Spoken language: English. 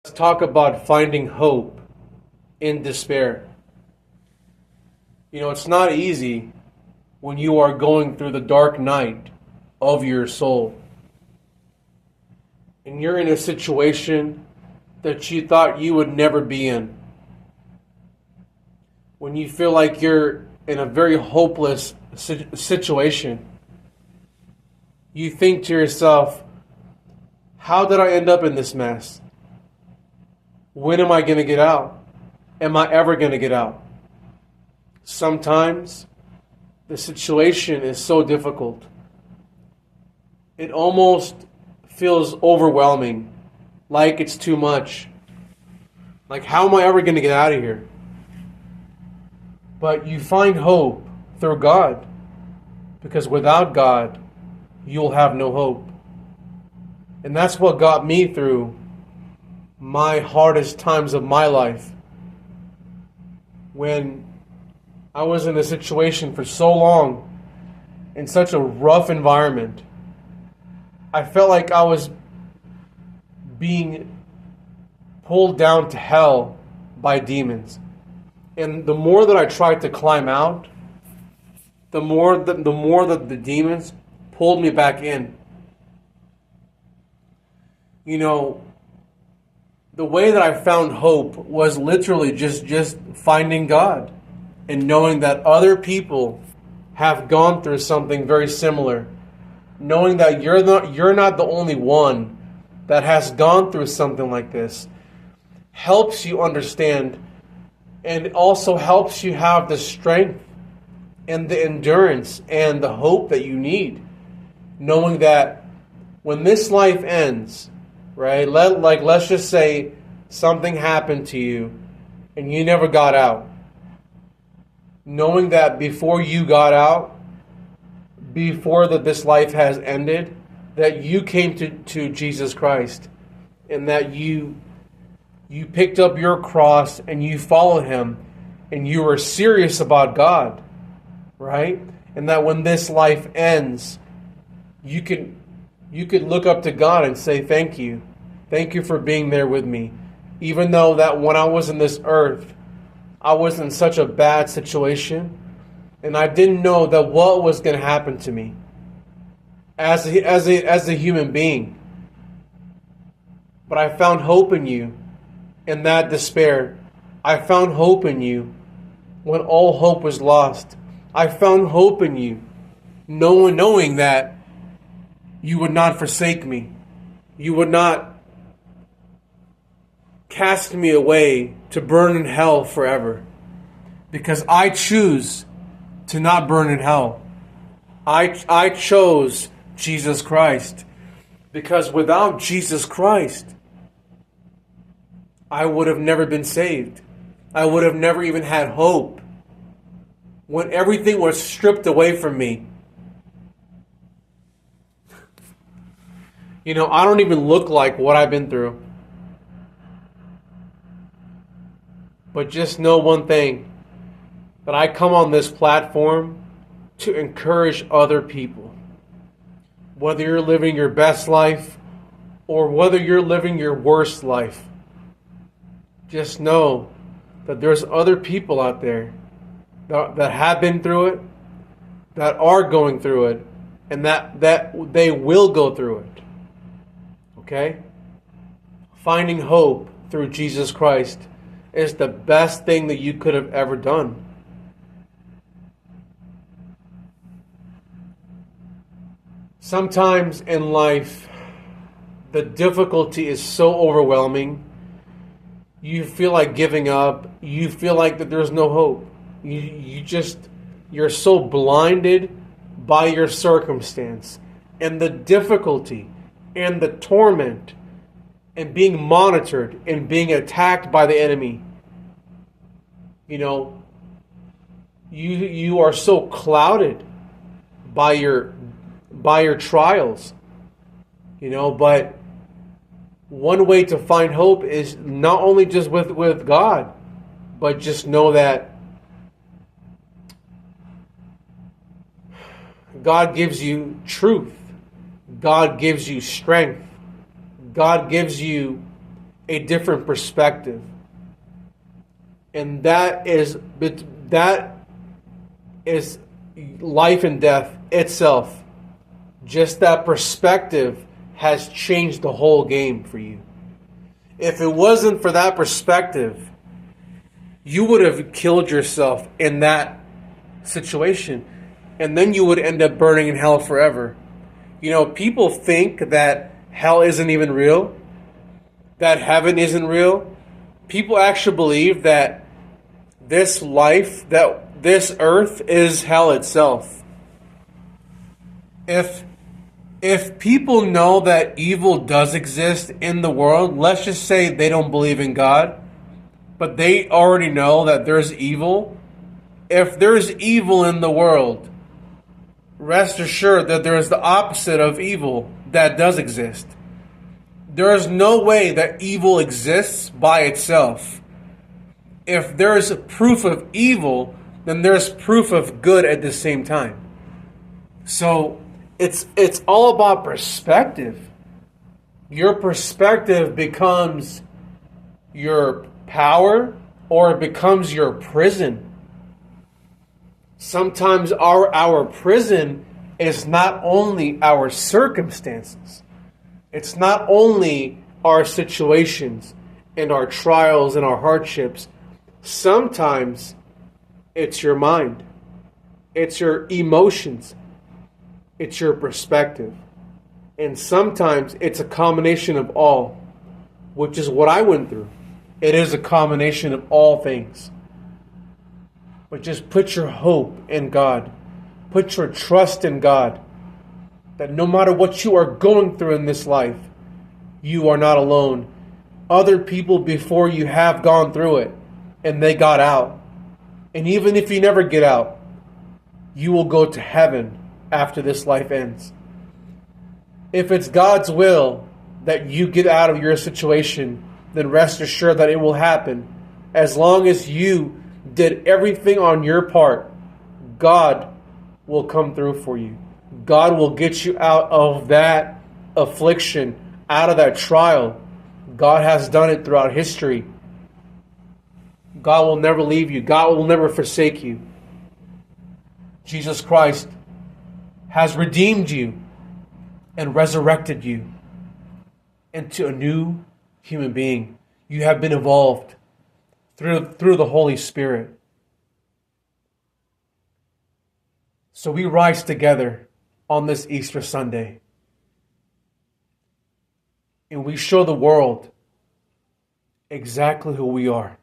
Let's talk about finding hope in despair. It's not easy when you are going through the dark night of your soul and you're in a situation that you thought you would never be in. When you feel like you're in a very hopeless situation, you think to yourself, how did I end up in this mess? When am I going to get out? Am I ever going to get out? Sometimes the situation is so difficult. It almost feels overwhelming, like it's too much. Like, how am I ever going to get out of here? But you find hope through God, because without God, you'll have no hope. And that's what got me through my hardest times of my life. When I was in a situation for so long, in such a rough environment, I felt like I was being pulled down to hell by demons. And the more that I tried to climb out, the more that the demons pulled me back in. The way that I found hope was literally just finding God and knowing that other people have gone through something very similar. Knowing that you're not the only one that has gone through something like this helps you understand, and also helps you have the strength and the endurance and the hope that you need. Knowing that when this life ends, right? Let's just say something happened to you and you never got out. Knowing that before you got out, before this life has ended, that you came to Jesus Christ, and that you picked up your cross and you followed Him, and you were serious about God, right? And that when this life ends, you could look up to God and say, thank you. Thank you for being there with me. Even though that when I was in this earth, I was in such a bad situation, and I didn't know that what was going to happen to me as a human being. But I found hope in you in that despair. I found hope in you when all hope was lost. I found hope in you knowing that you would not forsake me. You would not cast me away to burn in hell forever. Because I choose to not burn in hell. I chose Jesus Christ. Because without Jesus Christ, I would have never been saved. I would have never even had hope. When everything was stripped away from me. I don't even look like what I've been through. But just know one thing, that I come on this platform to encourage other people. Whether you're living your best life or whether you're living your worst life, just know that there's other people out there that have been through it, that are going through it, and that they will go through it. Okay? Finding hope through Jesus Christ is the best thing that you could have ever done. Sometimes in life, the difficulty is so overwhelming, you feel like giving up, you feel like that there's no hope. You're so blinded by your circumstance and the difficulty and the torment and being monitored and being attacked by the enemy. You are so clouded by your trials. But one way to find hope is not only just with God, but just know that God gives you truth. God gives you strength. God gives you a different perspective. And that is life and death itself. Just that perspective has changed the whole game for you. If it wasn't for that perspective, you would have killed yourself in that situation, and then you would end up burning in hell forever. You know, people think that hell isn't even real, that heaven isn't real. People actually believe that this life, that this earth is hell itself. If people know that evil does exist in the world, let's just say they don't believe in God, but they already know that there's evil. If there's evil in the world, rest assured that there is the opposite of evil that does exist. There is no way that evil exists by itself. If there is proof of evil, then there's proof of good at the same time. So it's all about perspective. Your perspective becomes your power, or it becomes your prison. Sometimes our prison is not only our circumstances. It's not only our situations and our trials and our hardships. Sometimes it's your mind. It's your emotions. It's your perspective. And sometimes it's a combination of all, which is what I went through. It is a combination of all things. But just put your hope in God. Put your trust in God. That no matter what you are going through in this life, you are not alone. Other people before you have gone through it, and they got out. And even if you never get out, you will go to heaven after this life ends. If it's God's will that you get out of your situation, then rest assured that it will happen. As long as you did everything on your part, God will come through for you. God will get you out of that affliction, out of that trial. God has done it throughout history. God will never leave you. God will never forsake you. Jesus Christ has redeemed you and resurrected you into a new human being. You have been evolved through the Holy Spirit. So we rise together on this Easter Sunday, and we show the world exactly who we are.